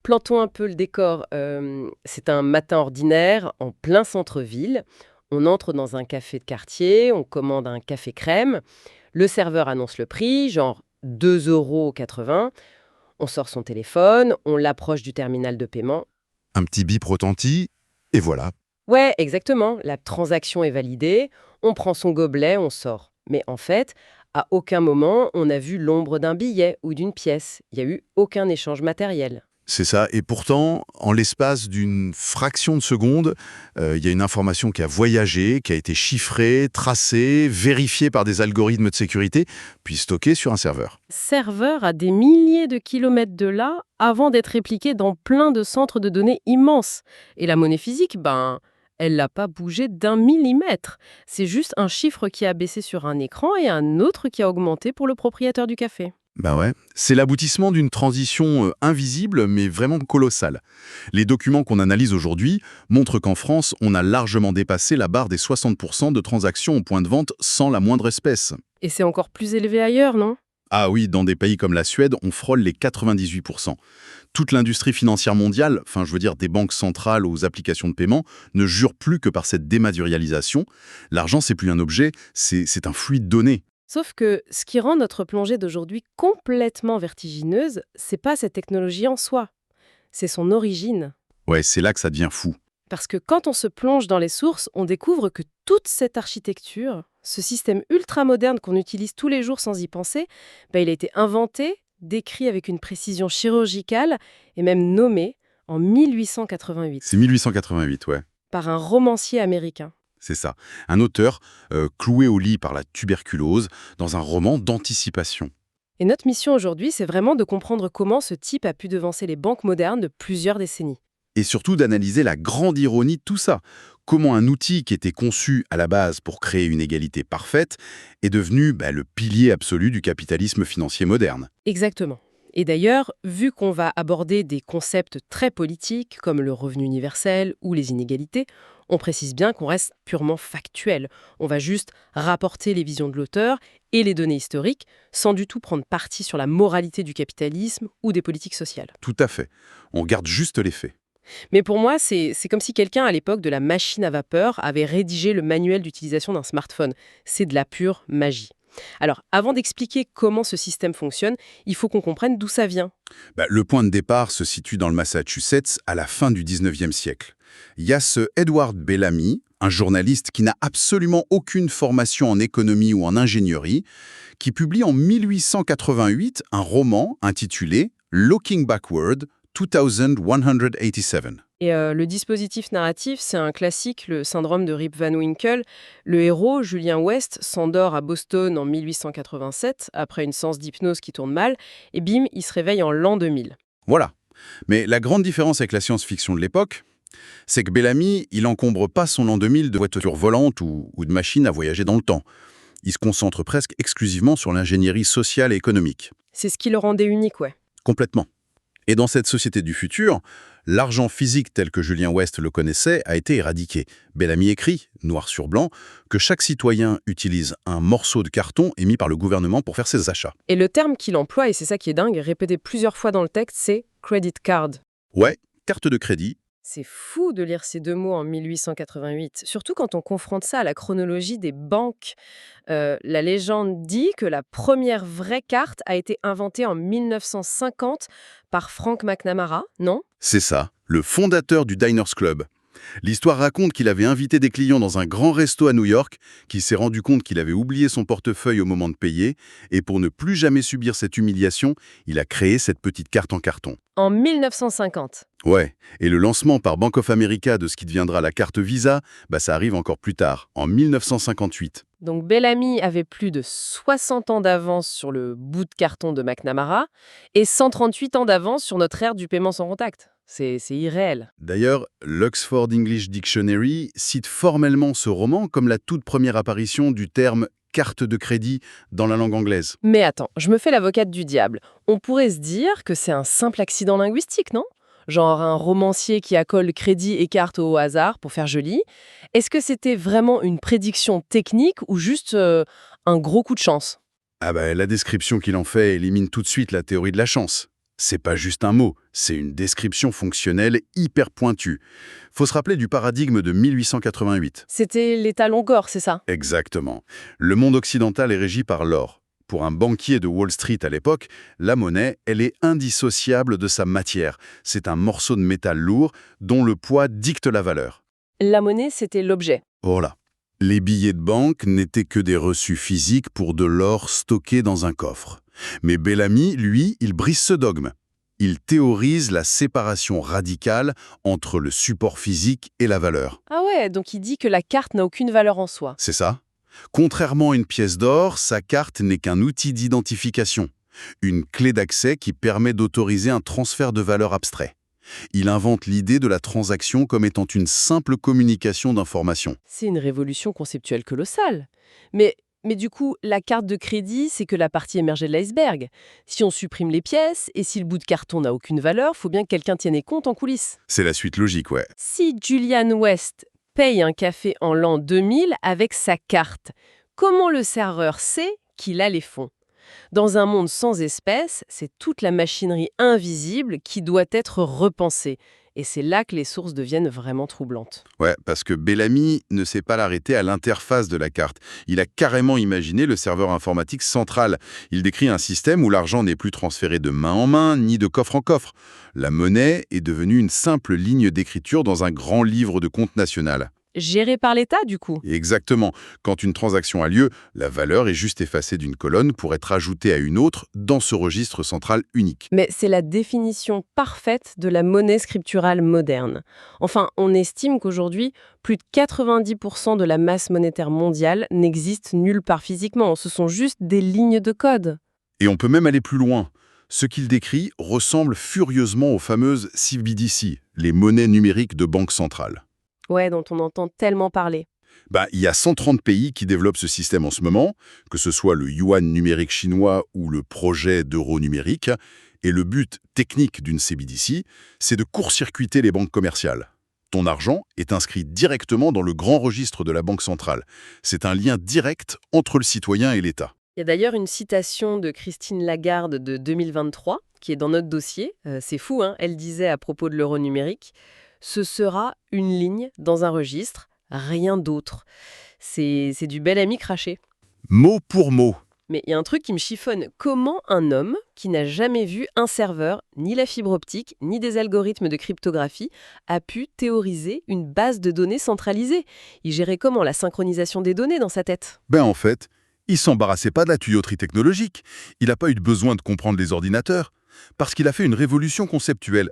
Plantons un peu le décor. C'est un matin ordinaire, en plein centre-ville. On entre dans un café de quartier, on commande un café crème. Le serveur annonce le prix, genre 2,80 €. On sort son téléphone, on l'approche du terminal de paiement. Un petit bip retentit, et voilà. Ouais, exactement, la transaction est validée, on prend son gobelet, on sort. Mais en fait, à aucun moment, on n'a vu l'ombre d'un billet ou d'une pièce. Il n'y a eu aucun échange matériel. C'est ça. Et pourtant, en l'espace d'une fraction de seconde, il y a une information qui a voyagé, qui a été chiffrée, tracée, vérifiée par des algorithmes de sécurité, puis stockée sur un serveur. Serveur à des milliers de kilomètres de là, avant d'être répliqué dans plein de centres de données immenses. Et la monnaie physique, elle n'a pas bougé d'un millimètre. C'est juste un chiffre qui a baissé sur un écran et un autre qui a augmenté pour le propriétaire du café. Ben ouais, c'est l'aboutissement d'une transition invisible mais vraiment colossale. Les documents qu'on analyse aujourd'hui montrent qu'en France, on a largement dépassé la barre des 60% de transactions au point de vente sans la moindre espèce. Et c'est encore plus élevé ailleurs, non? Ah oui, dans des pays comme la Suède, on frôle les 98%. Toute l'industrie financière mondiale, enfin je veux dire des banques centrales aux applications de paiement, ne jure plus que par cette dématérialisation. L'argent, c'est plus un objet, c'est un fluide donné. Sauf que ce qui rend notre plongée d'aujourd'hui complètement vertigineuse, c'est pas cette technologie en soi, c'est son origine. Ouais, c'est là que ça devient fou. Parce que quand on se plonge dans les sources, on découvre que toute cette architecture, ce système ultra moderne qu'on utilise tous les jours sans y penser, il a été inventé, décrit avec une précision chirurgicale et même nommé en 1888 C'est 1888, ouais. par un romancier américain. C'est ça. Un auteur cloué au lit par la tuberculose dans un roman d'anticipation. Et notre mission aujourd'hui, c'est vraiment de comprendre comment ce type a pu devancer les banques modernes de plusieurs décennies. Et surtout d'analyser la grande ironie de tout ça. Comment un outil qui était conçu à la base pour créer une égalité parfaite est devenu le pilier absolu du capitalisme financier moderne. Exactement. Et d'ailleurs, vu qu'on va aborder des concepts très politiques comme le revenu universel ou les inégalités, on précise bien qu'on reste purement factuel. On va juste rapporter les visions de l'auteur et les données historiques sans du tout prendre parti sur la moralité du capitalisme ou des politiques sociales. Tout à fait. On garde juste les faits. Mais pour moi, c'est comme si quelqu'un à l'époque de la machine à vapeur avait rédigé le manuel d'utilisation d'un smartphone. C'est de la pure magie. Alors, avant d'expliquer comment ce système fonctionne, il faut qu'on comprenne d'où ça vient. Le point de départ se situe dans le Massachusetts à la fin du 19e siècle. Il y a ce Edward Bellamy, un journaliste qui n'a absolument aucune formation en économie ou en ingénierie, qui publie en 1888 un roman intitulé Looking Backward, 2187. Et le dispositif narratif, c'est un classique, le syndrome de Rip Van Winkle. Le héros, Julien West, s'endort à Boston en 1887, après une séance d'hypnose qui tourne mal, et bim, il se réveille en l'an 2000. Voilà. Mais la grande différence avec la science-fiction de l'époque, c'est que Bellamy, il encombre pas son an 2000 de voitures volantes ou de machines à voyager dans le temps. Il se concentre presque exclusivement sur l'ingénierie sociale et économique. C'est ce qui le rendait unique, ouais. Complètement. Et dans cette société du futur, l'argent physique tel que Julien West le connaissait a été éradiqué. Bellamy écrit, noir sur blanc, que chaque citoyen utilise un morceau de carton émis par le gouvernement pour faire ses achats. Et le terme qu'il emploie, et c'est ça qui est dingue, répété plusieurs fois dans le texte, c'est « credit card ». Ouais, carte de crédit. C'est fou de lire ces deux mots en 1888, surtout quand on confronte ça à la chronologie des banques. La légende dit que la première vraie carte a été inventée en 1950 par Frank McNamara, non? C'est ça, le fondateur du Diners Club. L'histoire raconte qu'il avait invité des clients dans un grand resto à New York, qu'il s'est rendu compte qu'il avait oublié son portefeuille au moment de payer, et pour ne plus jamais subir cette humiliation, il a créé cette petite carte en carton. En 1950. Ouais, et le lancement par Bank of America de ce qui deviendra la carte Visa, ça arrive encore plus tard, en 1958. Donc Bellamy avait plus de 60 ans d'avance sur le bout de carton de McNamara et 138 ans d'avance sur notre ère du paiement sans contact. C'est irréel. D'ailleurs, l'Oxford English Dictionary cite formellement ce roman comme la toute première apparition du terme carte de crédit dans la langue anglaise. Mais attends, je me fais l'avocate du diable. On pourrait se dire que c'est un simple accident linguistique, non? Genre un romancier qui accole crédit et carte au hasard pour faire joli. Est-ce que c'était vraiment une prédiction technique ou juste un gros coup de chance? La description qu'il en fait élimine tout de suite la théorie de la chance. C'est pas juste un mot, c'est une description fonctionnelle hyper pointue. Faut se rappeler du paradigme de 1888. C'était l'étalon Gore, c'est ça? Exactement. Le monde occidental est régi par l'or. Pour un banquier de Wall Street à l'époque, la monnaie, elle est indissociable de sa matière. C'est un morceau de métal lourd dont le poids dicte la valeur. La monnaie, c'était l'objet. Voilà. Les billets de banque n'étaient que des reçus physiques pour de l'or stocké dans un coffre. Mais Bellamy, lui, il brise ce dogme. Il théorise la séparation radicale entre le support physique et la valeur. Ah ouais, donc il dit que la carte n'a aucune valeur en soi. C'est ça? Contrairement à une pièce d'or, sa carte n'est qu'un outil d'identification, une clé d'accès qui permet d'autoriser un transfert de valeur abstrait. Il invente l'idée de la transaction comme étant une simple communication d'informations. C'est une révolution conceptuelle colossale. Mais du coup, la carte de crédit, c'est que la partie émergée de l'iceberg. Si on supprime les pièces, et si le bout de carton n'a aucune valeur, faut bien que quelqu'un tienne les comptes en coulisses. C'est la suite logique, ouais. Si Julian West paye un café en l'an 2000 avec sa carte, comment le serveur sait qu'il a les fonds? Dans un monde sans espèces, c'est toute la machinerie invisible qui doit être repensée. Et c'est là que les sources deviennent vraiment troublantes. Ouais, parce que Bellamy ne s'est pas l'arrêter à l'interface de la carte. Il a carrément imaginé le serveur informatique central. Il décrit un système où l'argent n'est plus transféré de main en main, ni de coffre en coffre. La monnaie est devenue une simple ligne d'écriture dans un grand livre de compte national. Géré par l'État, du coup. Exactement. Quand une transaction a lieu, la valeur est juste effacée d'une colonne pour être ajoutée à une autre dans ce registre central unique. Mais c'est la définition parfaite de la monnaie scripturale moderne. Enfin, on estime qu'aujourd'hui, plus de 90% de la masse monétaire mondiale n'existe nulle part physiquement. Ce sont juste des lignes de code. Et on peut même aller plus loin. Ce qu'il décrit ressemble furieusement aux fameuses CBDC, les monnaies numériques de banque centrale. Ouais, dont on entend tellement parler. Il y a 130 pays qui développent ce système en ce moment, que ce soit le yuan numérique chinois ou le projet d'euro numérique. Et le but technique d'une CBDC, c'est de court-circuiter les banques commerciales. Ton argent est inscrit directement dans le grand registre de la Banque centrale. C'est un lien direct entre le citoyen et l'État. Il y a d'ailleurs une citation de Christine Lagarde de 2023 qui est dans notre dossier. C'est fou, hein? Elle disait à propos de l'euro numérique: ce sera une ligne dans un registre, rien d'autre. C'est du Bellamy craché. Mot pour mot. Mais il y a un truc qui me chiffonne. Comment un homme qui n'a jamais vu un serveur, ni la fibre optique, ni des algorithmes de cryptographie, a pu théoriser une base de données centralisée? Il gérait comment la synchronisation des données dans sa tête? En fait, il s'embarrassait pas de la tuyauterie technologique. Il n'a pas eu besoin de comprendre les ordinateurs, parce qu'il a fait une révolution conceptuelle.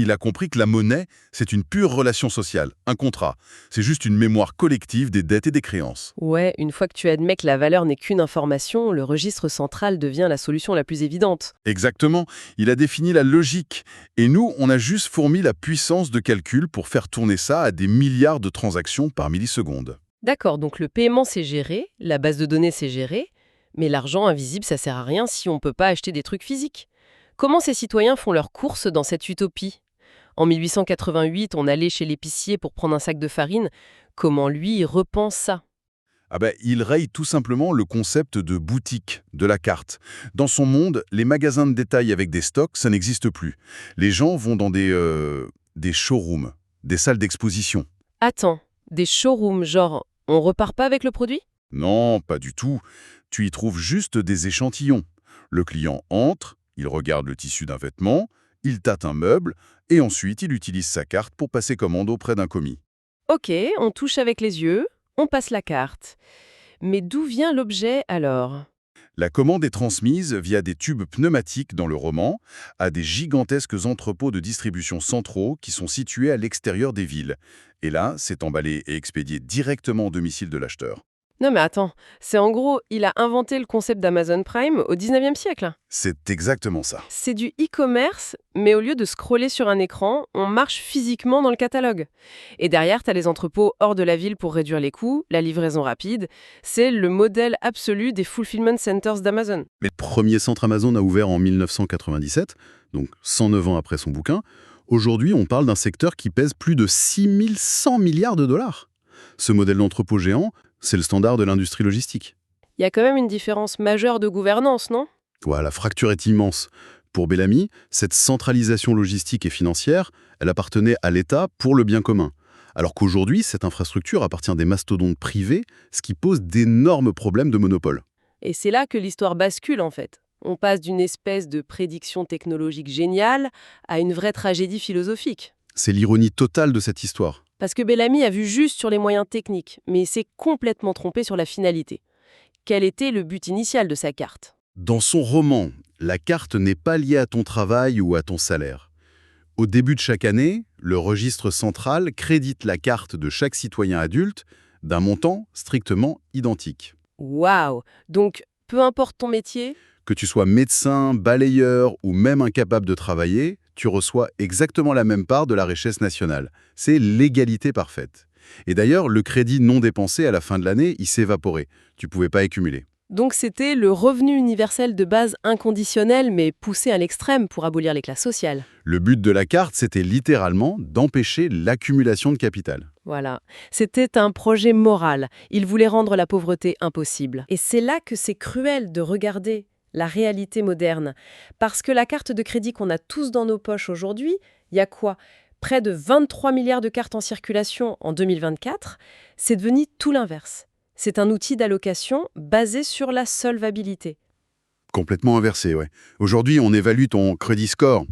Il a compris que la monnaie, c'est une pure relation sociale, un contrat. C'est juste une mémoire collective des dettes et des créances. Ouais, une fois que tu admets que la valeur n'est qu'une information, le registre central devient la solution la plus évidente. Exactement, il a défini la logique. Et nous, on a juste fourni la puissance de calcul pour faire tourner ça à des milliards de transactions par milliseconde. D'accord, donc le paiement c'est géré, la base de données c'est géré, mais l'argent invisible ça sert à rien si on ne peut pas acheter des trucs physiques. Comment ces citoyens font leurs courses dans cette utopie? En 1888, on allait chez l'épicier pour prendre un sac de farine. Comment lui, il repense ça? Il raye tout simplement le concept de boutique, de la carte. Dans son monde, les magasins de détail avec des stocks, ça n'existe plus. Les gens vont dans des showrooms, des salles d'exposition. Attends, des showrooms, genre, on repart pas avec le produit? Non, pas du tout. Tu y trouves juste des échantillons. Le client entre, il regarde le tissu d'un vêtement, il tâte un meuble, et ensuite il utilise sa carte pour passer commande auprès d'un commis. Ok, on touche avec les yeux, on passe la carte. Mais d'où vient l'objet alors? La commande est transmise via des tubes pneumatiques dans le roman à des gigantesques entrepôts de distribution centraux qui sont situés à l'extérieur des villes. Et là, c'est emballé et expédié directement au domicile de l'acheteur. Non mais attends, c'est en gros, il a inventé le concept d'Amazon Prime au 19e siècle. C'est exactement ça. C'est du e-commerce, mais au lieu de scroller sur un écran, on marche physiquement dans le catalogue. Et derrière, tu as les entrepôts hors de la ville pour réduire les coûts, la livraison rapide. C'est le modèle absolu des fulfillment centers d'Amazon. Mais le premier centre Amazon a ouvert en 1997, donc 109 ans après son bouquin. Aujourd'hui, on parle d'un secteur qui pèse plus de 6100 milliards de dollars. Ce modèle d'entrepôt géant, c'est le standard de l'industrie logistique. Il y a quand même une différence majeure de gouvernance, non? Ouais, la fracture est immense. Pour Bellamy, cette centralisation logistique et financière, elle appartenait à l'État pour le bien commun. Alors qu'aujourd'hui, cette infrastructure appartient à des mastodontes privés, ce qui pose d'énormes problèmes de monopole. Et c'est là que l'histoire bascule en fait. On passe d'une espèce de prédiction technologique géniale à une vraie tragédie philosophique. C'est l'ironie totale de cette histoire. Parce que Bellamy a vu juste sur les moyens techniques, mais il s'est complètement trompé sur la finalité. Quel était le but initial de sa carte? Dans son roman, la carte n'est pas liée à ton travail ou à ton salaire. Au début de chaque année, le registre central crédite la carte de chaque citoyen adulte d'un montant strictement identique. Waouh! Donc, peu importe ton métier, Que tu sois médecin, balayeur ou même incapable de travailler, tu reçois exactement la même part de la richesse nationale. C'est l'égalité parfaite. Et d'ailleurs, le crédit non dépensé à la fin de l'année, il s'évaporait. Tu ne pouvais pas accumuler. donc c'était le revenu universel de base inconditionnel, mais poussé à l'extrême pour abolir les classes sociales. Le but de la carte, c'était littéralement d'empêcher l'accumulation de capital. Voilà. C'était un projet moral. Il voulait rendre la pauvreté impossible. Et c'est là que c'est cruel de regarder la réalité moderne. Parce que la carte de crédit qu'on a tous dans nos poches aujourd'hui, il y a quoi? Près de 23 milliards de cartes en circulation en 2024, c'est devenu tout l'inverse. C'est un outil d'allocation basé sur la solvabilité. Complètement inversé, ouais. Aujourd'hui, on évalue ton credit score.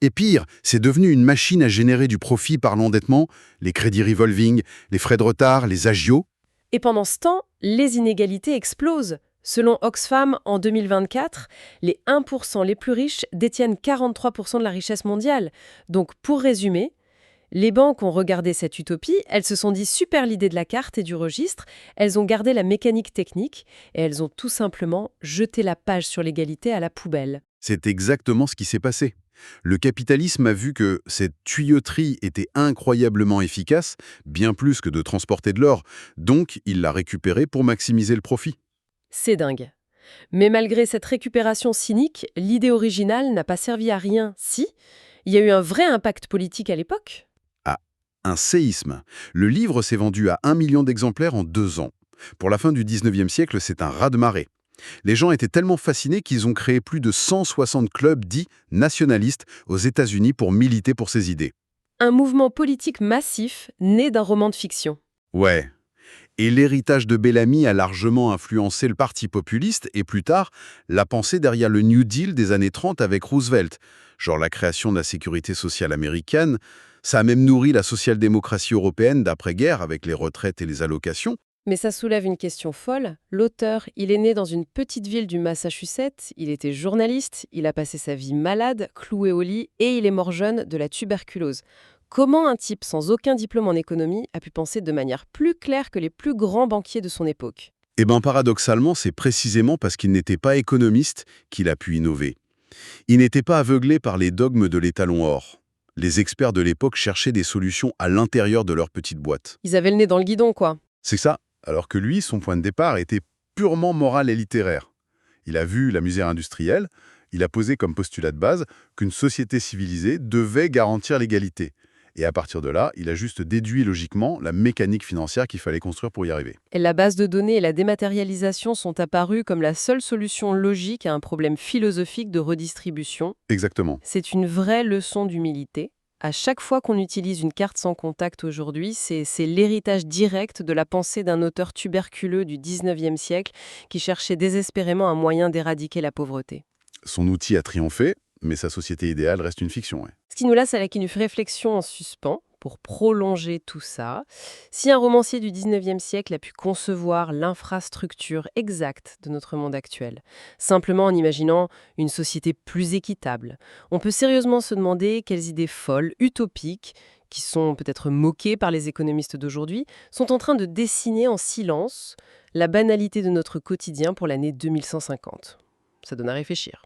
Et pire, c'est devenu une machine à générer du profit par l'endettement, les crédits revolving, les frais de retard, les agios. Et pendant ce temps, les inégalités explosent. Selon Oxfam, en 2024, les 1% les plus riches détiennent 43% de la richesse mondiale. Donc, pour résumer, les banques ont regardé cette utopie, elles se sont dit super l'idée de la carte et du registre, elles ont gardé la mécanique technique et elles ont tout simplement jeté la page sur l'égalité à la poubelle. C'est exactement ce qui s'est passé. Le capitalisme a vu que cette tuyauterie était incroyablement efficace, bien plus que de transporter de l'or, donc il l'a récupérée pour maximiser le profit. C'est dingue. Mais malgré cette récupération cynique, l'idée originale n'a pas servi à rien. Si, il y a eu un vrai impact politique à l'époque. Ah, un séisme. Le livre s'est vendu à 1 million d'exemplaires en 2 ans. Pour la fin du 19e siècle, c'est un raz-de-marée. Les gens étaient tellement fascinés qu'ils ont créé plus de 160 clubs dits nationalistes aux États-Unis pour militer pour ces idées. Un mouvement politique massif né d'un roman de fiction. Ouais. Et l'héritage de Bellamy a largement influencé le parti populiste et plus tard, la pensée derrière le New Deal des années 30 avec Roosevelt, genre la création de la sécurité sociale américaine. Ça a même nourri la social-démocratie européenne d'après-guerre avec les retraites et les allocations. Mais ça soulève une question folle. L'auteur, il est né dans une petite ville du Massachusetts, il était journaliste, il a passé sa vie malade, cloué au lit, et il est mort jeune de la tuberculose. Comment un type sans aucun diplôme en économie a pu penser de manière plus claire que les plus grands banquiers de son époque? Eh bien, paradoxalement, c'est précisément parce qu'il n'était pas économiste qu'il a pu innover. Il n'était pas aveuglé par les dogmes de l'étalon or. Les experts de l'époque cherchaient des solutions à l'intérieur de leur petite boîte. Ils avaient le nez dans le guidon, quoi. C'est ça, alors que lui, son point de départ était purement moral et littéraire. Il a vu la misère industrielle, il a posé comme postulat de base qu'une société civilisée devait garantir l'égalité. Et à partir de là, il a juste déduit logiquement la mécanique financière qu'il fallait construire pour y arriver. Et la base de données et la dématérialisation sont apparues comme la seule solution logique à un problème philosophique de redistribution. Exactement. C'est une vraie leçon d'humilité. À chaque fois qu'on utilise une carte sans contact aujourd'hui, c'est l'héritage direct de la pensée d'un auteur tuberculeux du 19e siècle qui cherchait désespérément un moyen d'éradiquer la pauvreté. Son outil a triomphé, mais sa société idéale reste une fiction. Ouais. Ce qui nous laisse avec une réflexion en suspens pour prolonger tout ça. Si un romancier du 19e siècle a pu concevoir l'infrastructure exacte de notre monde actuel, simplement en imaginant une société plus équitable, on peut sérieusement se demander quelles idées folles, utopiques, qui sont peut-être moquées par les économistes d'aujourd'hui, sont en train de dessiner en silence la banalité de notre quotidien pour l'année 2150. Ça donne à réfléchir.